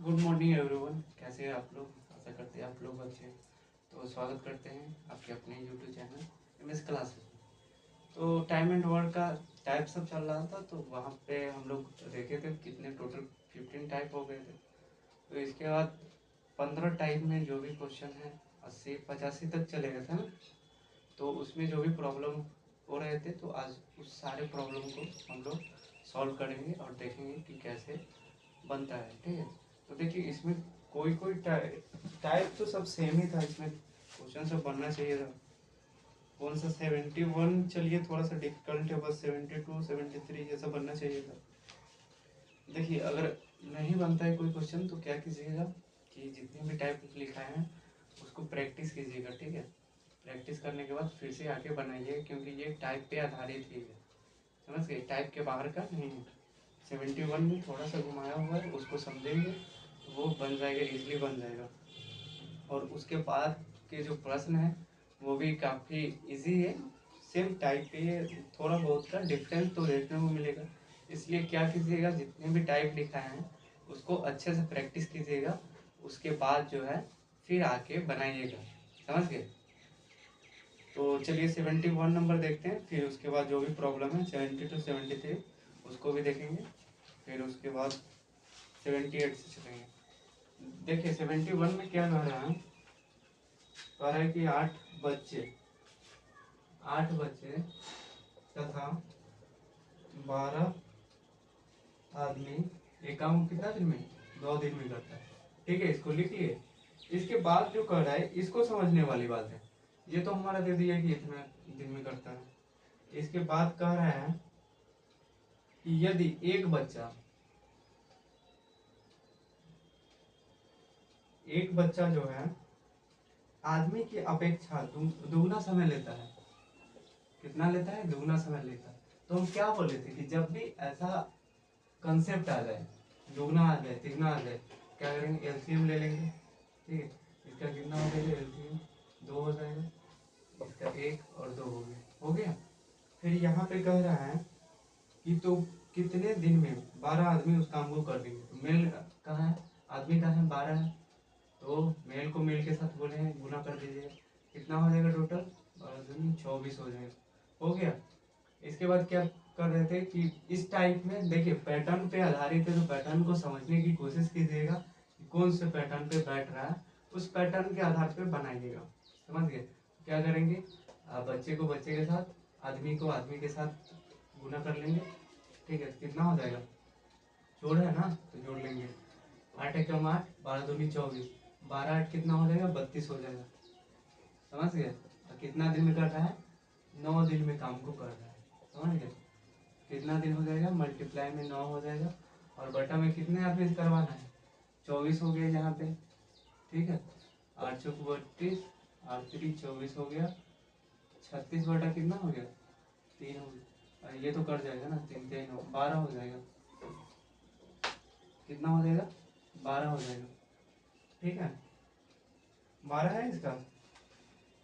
Good morning everyone. कैसे हैं आप लोग? आशा करते हैं आप लोग अच्छे हैं। तो स्वागत करते हैं आपके अपने यूट्यूब चैनल एमएस क्लासेस में। तो टाइम एंड वर्क का टाइप सब चल रहा था, तो वहाँ पे हम लोग देखे थे कितने टोटल 15 टाइप हो गए थे। तो इसके बाद 15 टाइप में जो भी क्वेश्चन है 80-85 तक चले गए थे ना। तो उसमें जो भी प्रॉब्लम हो रहे थे, तो आज उस सारे प्रॉब्लम को हम लोग सॉल्व करेंगे और देखेंगे कि कैसे बनता है। ठीक है, तो देखिए इसमें कोई कोई टाइप तो सब सेम ही था। इसमें क्वेश्चन सब बनना चाहिए था। कौन सा 71 चलिए थोड़ा सा डिफिकल्ट है, बस 72-73 जैसा बनना चाहिए था। देखिए अगर नहीं बनता है कोई क्वेश्चन तो क्या कीजिएगा कि जितने भी टाइप लिखा है उसको प्रैक्टिस कीजिएगा। ठीक है, प्रैक्टिस करने के बाद फिर से आके बनाइए, क्योंकि ये टाइप पे आधारित ही है। समझ गए? टाइप के बाहर का नहीं है। 71 में थोड़ा सा घुमाया हुआ है, उसको समझेंगे वो बन जाएगा, इजीली बन जाएगा। और उसके बाद के जो प्रश्न है वो भी काफ़ी इजी है, सेम टाइप पे है। थोड़ा बहुत का डिफरेंस तो देखने को मिलेगा। इसलिए क्या कीजिएगा, जितने भी टाइप लिखा है उसको अच्छे से प्रैक्टिस कीजिएगा। उसके बाद जो है फिर आके बनाइएगा। समझ गए? तो चलिए 71 नंबर देखते हैं, फिर उसके बाद जो भी प्रॉब्लम है 72-73 उसको भी देखेंगे। फिर उसके बाद 78 से चलेंगे। देखिए 71 में क्या कह रहा है, कह रहा है कि 8 बच्चे तथा 12 आदमी एक काम कितना दिन में? 2 दिन में करता है। ठीक है, इसको लिख लिए। इसके बाद जो कह रहा है इसको समझने वाली बात है। ये तो हमारा दे दिया कि इतना दिन में करता है। इसके बाद कह रहा है कि यदि एक बच्चा जो है आदमी की अपेक्षा दुगना समय लेता है। कितना लेता है? दुगना समय लेता है। तो हम क्या बोले थे कि जब भी ऐसा कंसेप्ट आ जाए, दुगना आ जाए, तिगना आ जाए, क्या करेंगे? एलसीएम ले लेंगे। ठीक है, इसका कितना हो जाएगा? एलसीएम 2 हो जाएगा, इसका 1 और 2 हो गया। फिर यहाँ पे कह रहा है कि तो कितने दिन में 12 आदमी उस काम को कर देंगे। तो मेल कहाँ है? आदमी कहाँ है? 12 है। तो मेल को मेल के साथ बोले हैं गुना कर दीजिए, कितना हो जाएगा टोटल? 24 हो जाएगा। हो गया। इसके बाद क्या कर रहे थे कि इस टाइप में देखिए पैटर्न पे आधारित है, तो पैटर्न को समझने की कोशिश कीजिएगा कि कौन से पैटर्न पे बैठ रहा है, उस पैटर्न के आधार पे बनाइएगा। समझ गए? क्या करेंगे? बच्चे को बच्चे के साथ, आदमी को आदमी के साथ गुना कर लेंगे। ठीक है, कितना हो जाएगा? जोड़ है ना, तो जोड़ लेंगे। 8 एकम 8, 12 दूनी 24, 12 8 कितना हो जाएगा? 32 हो जाएगा। समझ गए? और कितना दिन में कर रहा है? 9 दिन में काम को कर रहा है। समझ गए? कितना दिन हो जाएगा? मल्टीप्लाई में 9 हो जाएगा। और बटा में कितने आदमी से करवाना है? 24 हो गया यहाँ पे। ठीक है, 8 चौक 32, 8 3 24 हो गया। 36 बटा कितना हो गया? 3 हो गया। और ये तो कट जाएगा ना, 3 3 12 हो जाएगा। कितना हो जाएगा? 12 हो जाएगा। ठीक है, 12 है इसका।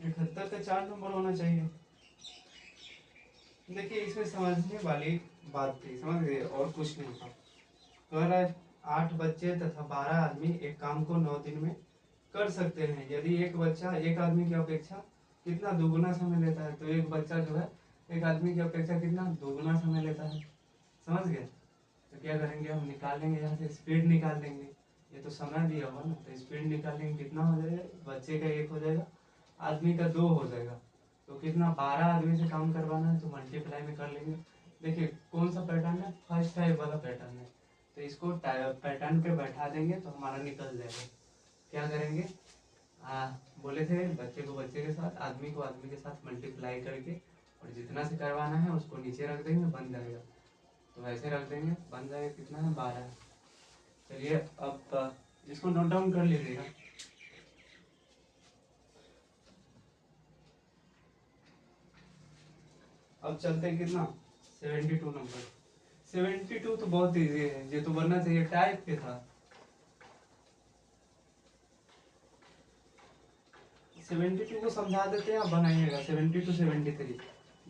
71 का 4 नंबर होना चाहिए। देखिए इसमें समझने वाली बात थी, समझ गए? और कुछ नहीं था। कह रहा है 8 बच्चे तथा 12 आदमी एक काम को 9 दिन में कर सकते हैं, यदि एक बच्चा एक आदमी की अपेक्षा कितना? दुगुना समय लेता है। तो एक बच्चा जो है एक आदमी की अपेक्षा कितना? दुगुना समय लेता है। समझ गए? तो क्या करेंगे, हम निकाल लेंगे यहाँ से, स्पीड निकाल लेंगे। ये तो समय दिया हुआ ना, तो स्पीड निकाल लेंगे। कितना हो जाएगा? बच्चे का 1 हो जाएगा, आदमी का 2 हो जाएगा। तो कितना? 12 आदमी से काम करवाना है, तो मल्टीप्लाई में कर लेंगे। देखिए कौन सा पैटर्न है? फर्स्ट टाइप वाला पैटर्न है। तो इसको पैटर्न पे बैठा देंगे तो हमारा निकल जाएगा। क्या करेंगे? बोले थे बच्चे को बच्चे के साथ, आदमी को आदमी के साथ मल्टीप्लाई करके, और जितना से करवाना है उसको नीचे रख देंगे, बन जाएगा। तो ऐसे रख देंगे, बन जाएगा। कितना है? 12। चलिए अब इसको नोट डाउन कर लीजिएगा। अब चलते हैं कितना? 72 नंबर। 72 तो बहुत इजी है, ये तो बनना चाहिए, टाइप पे था। 72 को समझा देते हैं, आप बनाइएगा 72-73।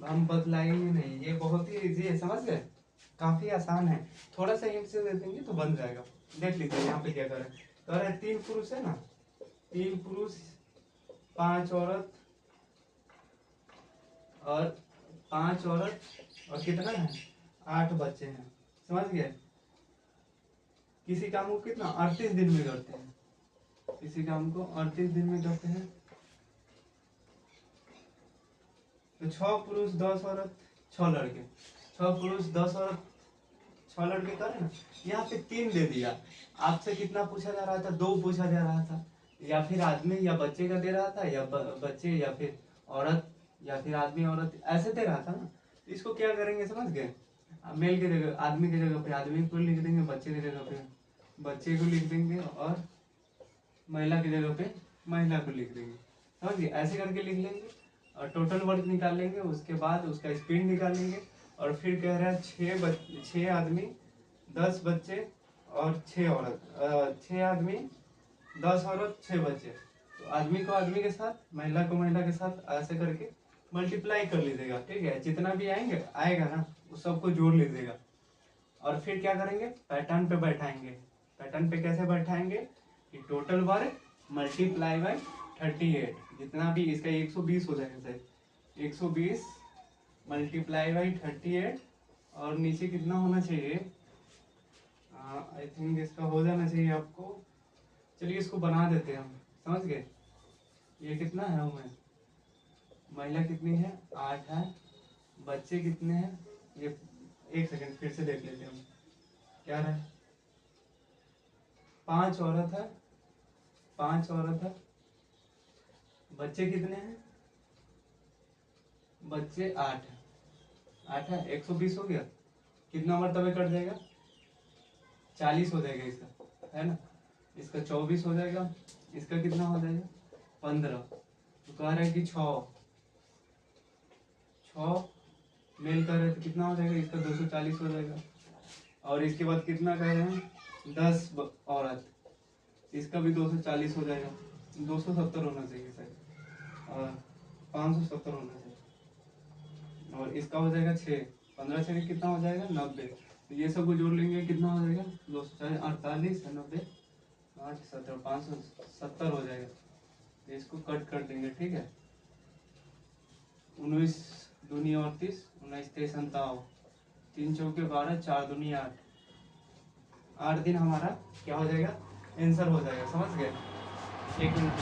हम बदलाएंगे नहीं, ये बहुत ही इजी है। समझ गए? काफी आसान है, थोड़ा सा हिंट से दे देंगे तो बन जाएगा। देख लीजिए यहाँ पे क्या कर रहे हैं 3 पुरुष है ना, 3 पुरुष 5 औरत और 5 औरत और कितना है 8 बच्चे हैं, समझ गए। किसी काम को कितना 38 दिन में करते हैं, किसी काम को 38 दिन में करते हैं। तो 6 पुरुष 10 औरत 6 लड़के, 6 पुरुष 10 औरत 6 लड़के करें ना। यहाँ पे 3 दे दिया, आपसे कितना पूछा जा रहा था 2 पूछा जा रहा था, या फिर आदमी या बच्चे का दे रहा था, या बच्चे या फिर औरत, या फिर आदमी औरत ऐसे दे रहा था ना। इसको क्या करेंगे समझ गए, मेल की जगह आदमी की जगह पे आदमी को लिख देंगे, बच्चे की जगह पे बच्चे को लिख देंगे, और महिला की जगह पे महिला को लिख देंगे, समझ गए। ऐसे करके लिख लेंगे और टोटल वर्क निकाल लेंगे, उसके बाद उसका स्पीड निकालेंगे। और फिर कह रहा है 6 आदमी 10 बच्चे और 6 औरत, 6 आदमी 10 औरत 6 बच्चे। तो आदमी को आदमी के साथ महिला को महिला के साथ ऐसे करके मल्टीप्लाई कर लीजिएगा, ठीक है। जितना भी आएगा ना उस सबको जोड़ लीजिएगा। और फिर क्या करेंगे पैटर्न पे बैठाएंगे। पैटर्न पे कैसे बैठाएंगे कि टोटल वर्क मल्टीप्लाई बाय 38, जितना भी इसका 120 हो जाएगा सर, 120 मल्टीप्लाई बाई 38, और नीचे कितना होना चाहिए, आई थिंक इसका हो जाना चाहिए आपको। चलिए इसको बना देते हैं हम, समझ गए। ये कितना है हमें, महिला कितनी है 8 है, बच्चे कितने हैं, ये 1 सेकंड फिर से देख लेते हैं हम क्या है। 5 औरत है, 5 औरत है, बच्चे कितने हैं, बच्चे 8 है, 8 है, 120 हो गया, कितना मरतबे कट जाएगा 40 हो जाएगा इसका, है ना। इसका 24 हो जाएगा, इसका कितना हो जाएगा 15। तो कह रहे हैं कि 6 मेल कर रहे थे, कितना हो जाएगा इसका 240 हो जाएगा। और इसके बाद कितना कह रहे हैं 10 औरत, इसका भी 240 हो जाएगा, 270 होना चाहिए सर, और 570 होना चाहिए। और इसका हो जाएगा 6, 15 से कितना हो जाएगा 90। तो ये सब को जोड़ लेंगे कितना हो जाएगा 240, 48 है 90, 8 17 570 हो जाएगा। तो इसको कट कर देंगे, ठीक है। 19 दूनी 38, 19 23 57, 3 चौके 12, 4 दूनी 8, 8 दिन हमारा क्या हो जाएगा आंसर हो जाएगा, समझ गए। 1 मिनट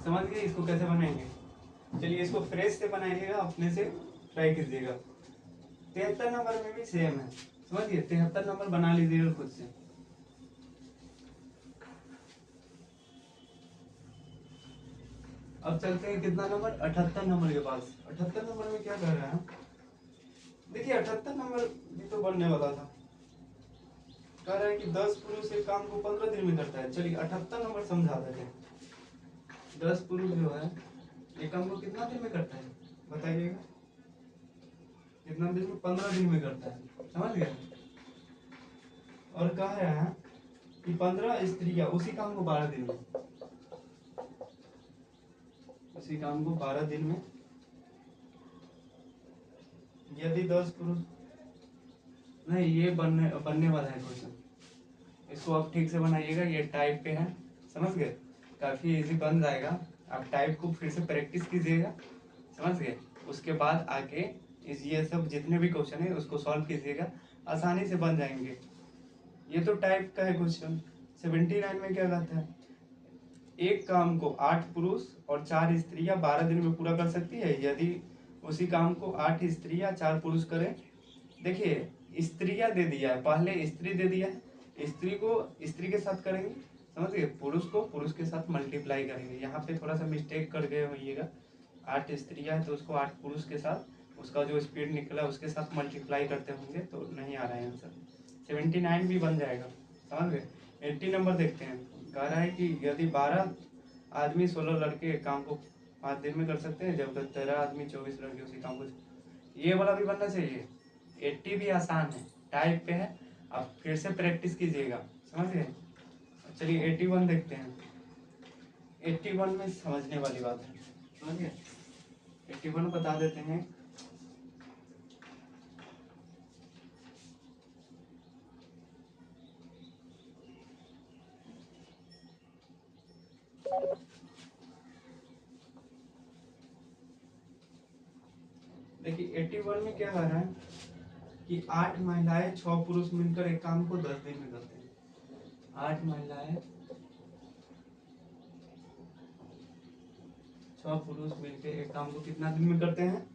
समझ गए इसको कैसे बनाएंगे। चलिए इसको फ्रेश से बनाइएगा, अपने से ट्राई कीजिएगा। 73 नंबर में भी सेम है, समझिए 73 नंबर बना लीजिएगा खुद से। अब चलते हैं कितना नंबर 78 नंबर के पास। 78 नंबर में क्या कर रहे हैं, देखिए 78 नंबर भी तो बनने वाला था। कह रहा है कि 10 पुरुष एक काम को 15 दिन में करता है। चलिए 78 नंबर समझा देते हैं। 10 पुरुष जो है एक काम को कितना दिन में करता है बताइएगा, कितना दिन में 15 दिन में करता है, समझ गए। और कह रहा है कि 15 स्त्रियां उसी काम को 12 दिन में, उसी काम को 12 दिन में। यदि 10 पुरुष नहीं, ये बनने वाला है क्वेश्चन, इसको आप ठीक से बनाइएगा। ये टाइप पे है, समझ गए, काफी इजी बन जाएगा। आप टाइप को फिर से प्रैक्टिस कीजिएगा, समझ गए। उसके बाद आके ये सब जितने भी क्वेश्चन है उसको सॉल्व कीजिएगा, आसानी से बन जाएंगे। ये तो टाइप का है क्वेश्चन। 79 में क्या कहता है, एक काम को 8 पुरुष और 4 स्त्रियां 12 दिन में पूरा कर सकती है यदि उसी काम को 8 स्त्रियां 4 पुरुष करें। देखिए स्त्रियां दे दिया है, पहले स्त्री दे दिया है, स्त्री को स्त्री के साथ करेंगे, समझ गए। पुरुष को पुरुष के साथ मल्टीप्लाई करेंगे। यहाँ पे थोड़ा सा मिस्टेक कर गए होइएगा, 8 स्त्रियां है तो उसको 8 पुरुष के साथ उसका जो स्पीड निकला उसके साथ मल्टीप्लाई करते होंगे तो नहीं आ रहा है आंसर। 79 भी बन जाएगा, समझ गए। 80 नंबर देखते हैं। कह रहा है कि यदि 12 आदमी 16 लड़के काम को 5 दिन में कर सकते हैं, जबकि 13 आदमी 24 लड़के उसी काम को, ये वाला भी बनना चाहिए। 80 भी आसान है, टाइप पे है, आप फिर से प्रैक्टिस कीजिएगा, समझ गए। चलिए 81 देखते हैं। 81 में समझने वाली बात है, समझ गए। 81 बता देते हैं। देखिए 81 में क्या कर रहा है कि 8 महिलाएं 6 पुरुष मिलकर एक काम को 10 दिन में करते हैं। 8 महिलाएं 6 पुरुष मिलकर एक काम को कितना दिन में करते हैं?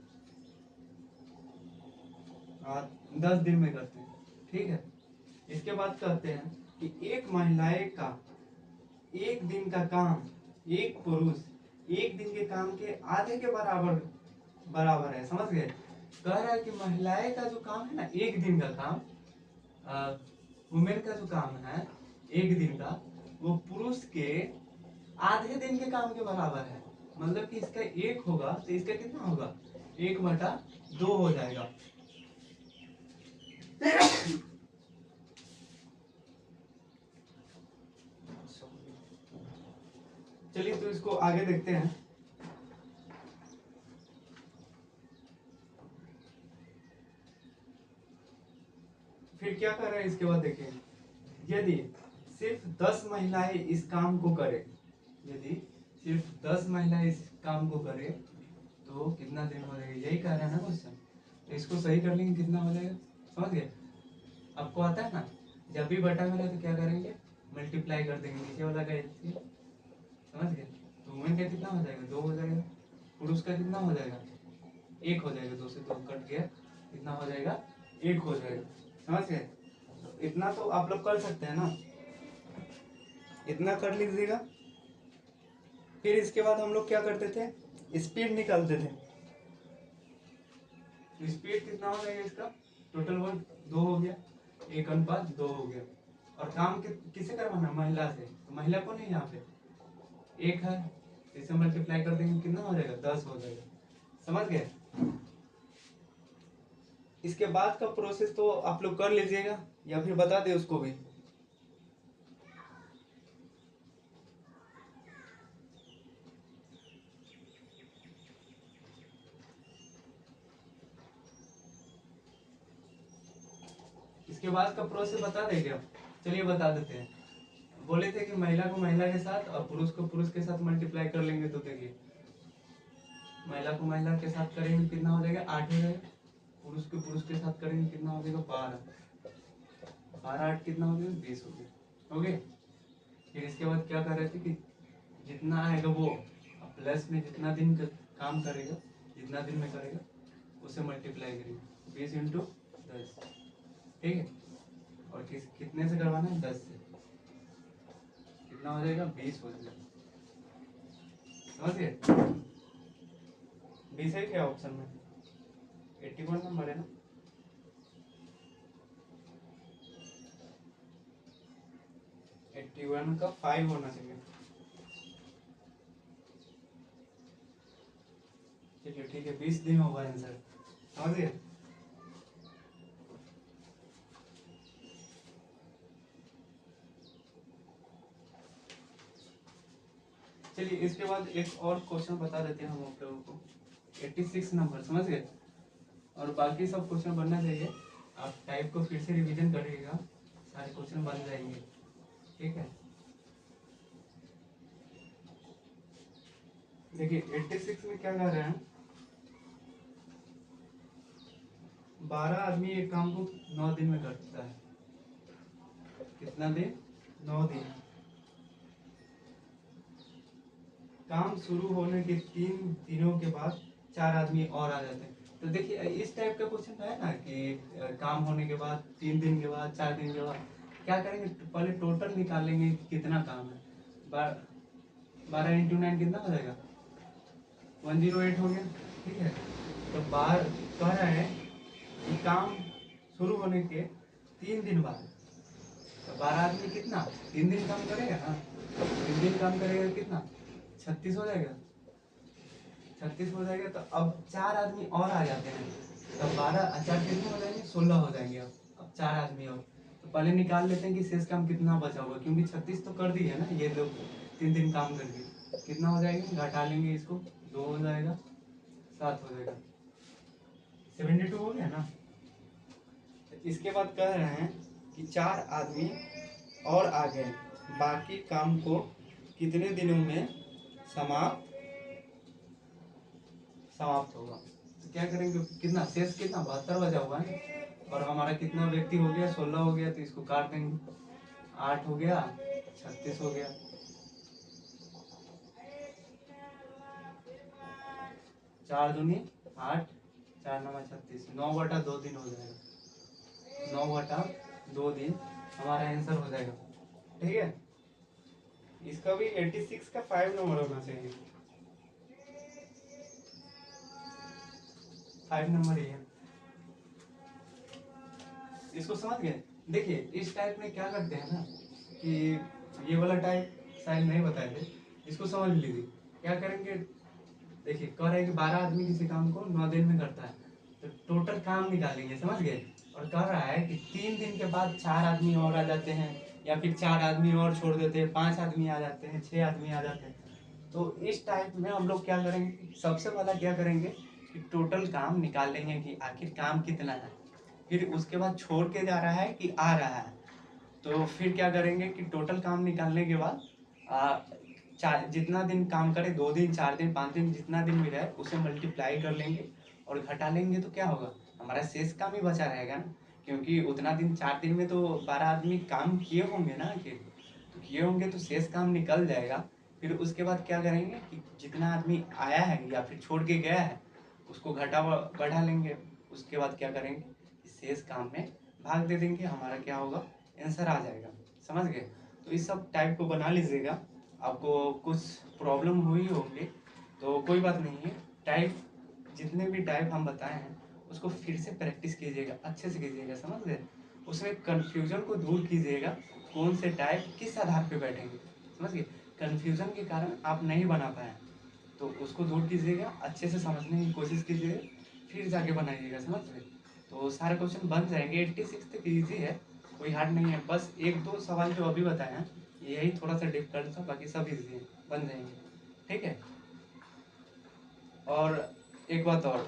10 दिन में करते हैं। ठीक है, इसके बाद कहते हैं कि एक महिलाएं का एक दिन का काम एक पुरुष एक दिन के काम के आधे के बराबर है। समझ गए? कह रहा है कि महिलाएं का जो काम है ना, एक दिन का काम, वुमेन का जो काम है एक दिन का, वो पुरुष के आधे दिन के काम के बराबर है। मतलब कि इसका एक होगा तो इसका कितना होगा? 1/2 हो जाएगा। चलिए तो इसको आगे देखते हैं। फिर क्या कर रहे हैं इसके बाद देखिए, यदि सिर्फ 10 महिलाएं इस काम को करें, यदि सिर्फ 10 महिलाएं इस काम को करें तो कितना दिन हो जाएगा? यही कह रहा है ना क्वेश्चन। तो इसको सही कर लेंगे, कितना हो जाएगा? समझ गए? आपको आता है ना, जब भी बटा मिले तो क्या करेंगे? मल्टीप्लाई कर देंगे नीचे वाला का। समझ गए? तो वुमेन का कितना हो जाएगा? 2 हो जाएगा। पुरुष का कितना हो जाएगा? 1 हो जाएगा। 2 से 2 कट गया, कितना हो जाएगा? 1 हो जाएगा। समझ गए? इतना तो आप लोग कर सकते हैं ना, इतना कर लीजिएगा। फिर इसके बाद हम लोग क्या करते थे? स्पीड निकालते थे। स्पीड कितना हो जाएगा इसका? टोटल वर्क 2 हो गया, 1:2 हो गया। और काम किसे करवाना? महिला से। तो महिला कौन है यहाँ पे? 1 है। इसे मल्टीप्लाई कर देंगे, कितना हो जाएगा? 10 हो जाएगा। समझ गए? इसके बाद का प्रोसेस तो आप लोग कर लीजिएगा या फिर बता दे उसको भी। इसके बाद का प्रोसेस बता देंगे हम। चलिए बता देते हैं। बोले थे कि महिला को महिला के साथ और पुरुष को पुरुष के साथ मल्टीप्लाई कर लेंगे। तो देखिए, महिला को महिला के साथ करेंगे, कितना हो जाएगा? 8 हो जाएगा। पुरुष को पुरुष के साथ करेंगे, कितना हो जाएगा? 12। 12 8 कितना हो गया? 20 हो गया। ओके। फिर इसके बाद क्या कर रहे थे कि जितना आएगा वो प्लस में जितना दिन का काम करेगा, जितना दिन में करेगा उसे मल्टीप्लाई करेंगे। 20 × 10। ठीक है। और कितने से करवाना है? 10 से। कितना हो जाएगा? 20 हो जाएगा। समझ गए? 20 है क्या ऑप्शन में? 81 नंबर है ना? का 5 होना चाहिए। चलिए ठीक है, 20 दिन होगा आंसर। समझ गए? चलिए इसके बाद एक और क्वेश्चन बता देते हैं हम आप लोगों को। 86 नंबर। समझ गए? और बाकी सब क्वेश्चन बनना चाहिए। आप टाइप को फिर से रिवीजन करिएगा, सारे क्वेश्चन बन जाएंगे। ठीक है? देखिए 86 में क्या कर रहे हैं? 12 आदमी एक काम को 9 दिन में करता है। कितना दिन? 9 दिन। काम शुरू होने के 3 दिनों के बाद 4 आदमी और आ जाते हैं। तो देखिए इस टाइप का क्वेश्चन है ना कि काम होने के बाद 3 दिन के बाद 4 दिन के बाद क्या करेंगे? पहले टोटल निकालेंगे कि कितना काम है। 12 × 9 कितना हो जाएगा? 108 हो गया। ठीक है। तो बाहर कह रहा है कि काम शुरू होने के 3 दिन बाद, तो 12 आदमी कितना 3 दिन काम करेगा ना? 3 दिन काम करेगा, कितना? 36 हो जाएगा। 36 हो जाएगा। तो अब 4 आदमी और आ जाते हैं, तो 12 4 कितने हो जाएंगे? 16 हो जाएंगे। अब 4 आदमी और, तो पहले निकाल लेते हैं कि शेष काम कितना बचा होगा, क्योंकि 36 तो कर दिए ना ये लोग 3 दिन काम करके। कितना हो जाएगा? घटा लेंगे इसको, 2 हो जाएगा, 7 हो जाएगा। 72 हो गया ना? इसके बाद कह रहे हैं कि 4 आदमी और आ गए, बाकी काम को कितने दिनों में समाप्त होगा। तो क्या करेंगे, कितना शेष, कितना 72 बचा हुआ है, और हमारा कितना व्यक्ति हो गया, 16 हो गया, तो इसको काट देंगे, 8 हो गया, 36 हो गया, 4 दूनी 8, 4 9 36, 9/2 दिन हो जाएगा, 9/2 दिन हमारा आंसर हो जाएगा। ठीक है, इसका भी 86 का 5 नंबर होना चाहिए, 5 नंबर ही है। इसको समझ गए। देखिए इस टाइप में क्या करते हैं ना कि ये वाला टाइप शायद नहीं बताए थे, इसको समझ लीजिए। क्या करेंगे, देखिए कह रहे हैं कि 12 आदमी किसी काम को 9 दिन में करता है, तो टोटल काम निकालेंगे, समझ गए। और कह रहा है कि 3 दिन के बाद 4 आदमी और आ जाते हैं, या फिर 4 आदमी और छोड़ देते हैं, 5 आदमी आ जाते हैं, 6 आदमी आ जाते हैं। तो इस टाइप में हम लोग क्या करेंगे, सबसे पहला क्या करेंगे कि टोटल काम निकाल लेंगे कि आखिर काम कितना है, फिर उसके बाद छोड़ के जा रहा है कि आ रहा है। तो फिर क्या करेंगे कि टोटल काम निकालने के बाद जितना दिन काम करे, 2 दिन 4 दिन 5 दिन जितना दिन भी रहे, उसे मल्टीप्लाई कर लेंगे और घटा लेंगे, तो क्या होगा, हमारा शेष काम ही बचा रहेगा ना, क्योंकि उतना दिन 4 दिन में तो 12 आदमी काम किए होंगे ना, कि तो किए होंगे तो शेष काम निकल जाएगा। फिर उसके बाद क्या करेंगे कि जितना आदमी आया है या फिर छोड़ के गया है, उसको घटा बढ़ा लेंगे। उसके बाद क्या करेंगे, शेष काम में भाग दे देंगे, हमारा क्या होगा, आंसर आ जाएगा। समझ गए। तो इस सब टाइप को बना लीजिएगा। आपको कुछ प्रॉब्लम हुई होगी तो कोई बात नहीं है, टाइप जितने भी टाइप हम बताए हैं उसको फिर से प्रैक्टिस कीजिएगा, अच्छे से कीजिएगा, समझ गए। उसमें कन्फ्यूजन को दूर कीजिएगा, कौन से टाइप किस आधार पे बैठेंगे, समझ गए। कन्फ्यूजन के कारण आप नहीं बना पाए, तो उसको दूर कीजिएगा, अच्छे से समझने की कोशिश कीजिएगा, फिर जाके बनाइएगा, समझ गए। तो सारे क्वेश्चन बन जाएंगे। 86 तक ईजी है, कोई हार्ड नहीं है। बस 1-2 सवाल जो अभी बताए हैं यही थोड़ा सा डिफिकल्ट था, बाकी सब ईजी है, बन जाएंगे। ठीक है। और एक बात और,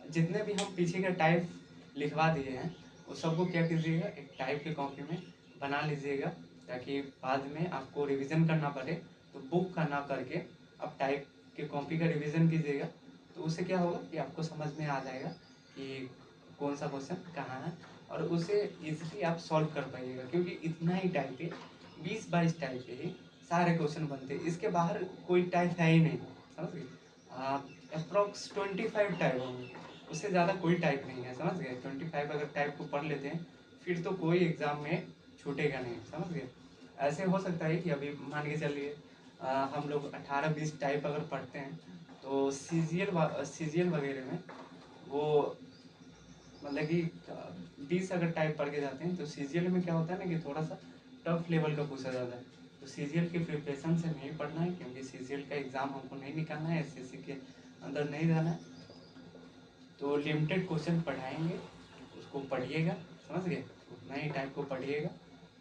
जितने भी हम पीछे का टाइप लिखवा दिए हैं वो सबको क्या कीजिएगा, एक टाइप की कॉपी में बना लीजिएगा, ताकि बाद में आपको रिवीजन करना पड़े तो बुक का ना करके आप टाइप के कॉपी का रिवीजन कीजिएगा। तो उससे क्या होगा कि आपको समझ में आ जाएगा कि कौन सा क्वेश्चन कहाँ है, और उसे इजीली आप सॉल्व कर पाइएगा, क्योंकि इतना ही टाइप पे 20-22 टाइप पे ही सारे क्वेश्चन बनते हैं, इसके बाहर कोई टाइप है ही नहीं, समझ गए। अप्रॉक्स 25 टाइप होंगे, उससे ज़्यादा कोई टाइप नहीं है, समझ गए। 25 अगर टाइप को पढ़ लेते हैं फिर तो कोई एग्ज़ाम में छूटेगा नहीं, समझ गए। ऐसे हो सकता है कि अभी मान के चलिए हम लोग 18-20 टाइप अगर पढ़ते हैं तो सीजीएल वगैरह में वो मतलब कि 20 अगर टाइप पढ़ के जाते हैं तो सीजीएल में क्या होता है ना कि थोड़ा सा टफ लेवल का पूछा जाता है। तो सीजीएल के प्रिपरेशन से नहीं पढ़ना है, क्योंकि सीजीएल का एग्ज़ाम हमको नहीं निकालना है, एसएससी के अंदर नहीं जाना है। तो लिमिटेड क्वेश्चन पढ़ाएंगे, उसको पढ़िएगा, समझ गए। उतना ही टाइप को पढ़िएगा,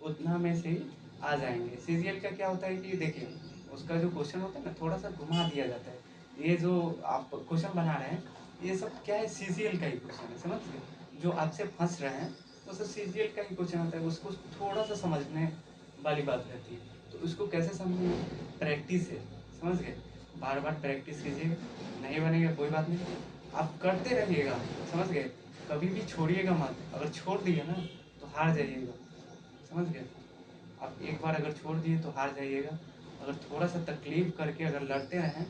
उतना में से ही आ जाएंगे। सीजीएल का क्या होता है कि देखिए उसका जो क्वेश्चन होता है ना थोड़ा सा घुमा दिया जाता है। ये जो आप क्वेश्चन बना रहे हैं ये सब क्या है, सीजीएल का ही क्वेश्चन है, समझ गए। जो आपसे फंस रहे हैं वो सब सीजीएल का ही क्वेश्चन होता है, उसको थोड़ा सा समझने वाली बात रहती है। तो उसको कैसे समझेंगे, प्रैक्टिस है, समझ गए। बार बार प्रैक्टिस कीजिएगा, नहीं बनेगा कोई बात नहीं, आप करते रहिएगा, समझ गए। कभी भी छोड़िएगा मत, अगर छोड़ दिए ना तो हार जाइएगा, समझ गए। आप एक बार अगर छोड़ दिए तो हार जाइएगा। अगर थोड़ा सा तकलीफ करके अगर लड़ते रहें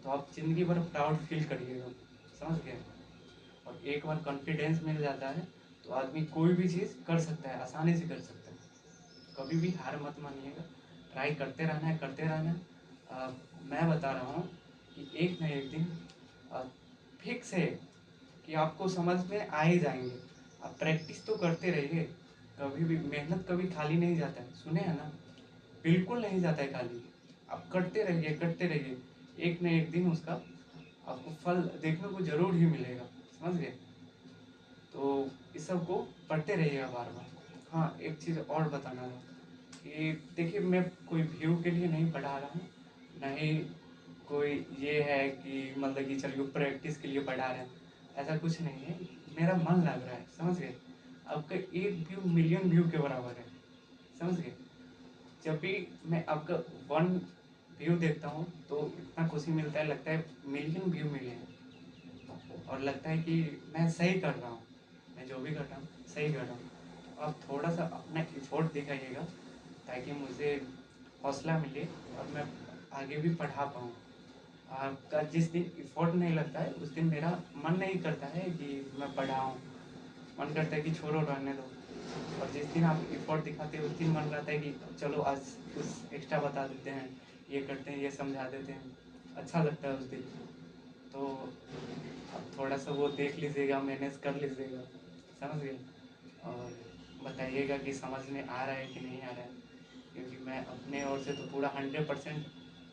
तो आप ज़िंदगी भर प्राउड फील करिएगा, समझ गए। और एक बार कॉन्फिडेंस मिल जाता है तो आदमी कोई भी चीज़ कर सकता है, आसानी से कर सकता है। कभी भी हार मत मानिएगा, ट्राई करते रहना है, करते रहना है। मैं बता रहा हूँ कि एक न एक दिन फिक्स है कि आपको समझ में आ ही जाएंगे। आप प्रैक्टिस तो करते रहिए, कभी भी मेहनत कभी खाली नहीं जाता है, सुने हैं ना, बिल्कुल नहीं जाता है खाली। आप करते रहिए, करते रहिए, एक न एक दिन उसका आपको फल देखने को जरूर ही मिलेगा, समझ गए। तो इस सब को पढ़ते रहिएगा बार बार। हाँ एक चीज़ और बताना था कि देखिए मैं कोई व्यू के लिए नहीं पढ़ा रहा हूँ, नहीं कोई ये है कि मतलब कि चलिए प्रैक्टिस के लिए पढ़ा रहे हैं, ऐसा कुछ नहीं है। मेरा मन लग रहा है, समझ गए। आपका एक व्यू मिलियन व्यू के बराबर है, समझ गए। जब भी मैं आपका 1 व्यू देखता हूँ तो इतना खुशी मिलता है, लगता है मिलियन व्यू मिले हैं, और लगता है कि मैं सही कर रहा हूँ, मैं जो भी कर रहा हूँ सही कर रहा हूँ। तो आप थोड़ा सा अपना एफर्ट दिखाइएगा ताकि मुझे हौसला मिले और मैं आगे भी पढ़ा पाऊँ। आपका जिस दिन एफर्ट नहीं लगता है उस दिन मेरा मन नहीं करता है कि मैं पढ़ाऊँ, मन करता है कि छोड़ो रहने दो। और जिस दिन आप एफर्ट दिखाते हैं उस दिन मन रहता है कि चलो आज कुछ एक्स्ट्रा बता देते हैं, ये करते हैं, ये समझा देते हैं, अच्छा लगता है उस दिन। तो आप थोड़ा सा वो देख लीजिएगा, मैनेज कर लीजिएगा, समझ गए? और बताइएगा कि समझ में आ रहा है कि नहीं आ रहा है, क्योंकि मैं अपने ओर से तो पूरा 100%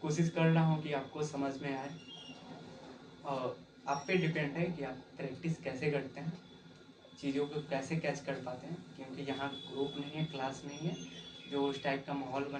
कोशिश कर रहा हूँ कि आपको समझ में आए। और आप पे डिपेंड है कि आप प्रैक्टिस कैसे करते हैं, चीज़ों को कैसे कैच कर पाते हैं, क्योंकि यहाँ ग्रुप नहीं है, क्लास नहीं है जो उस टाइप का माहौल बन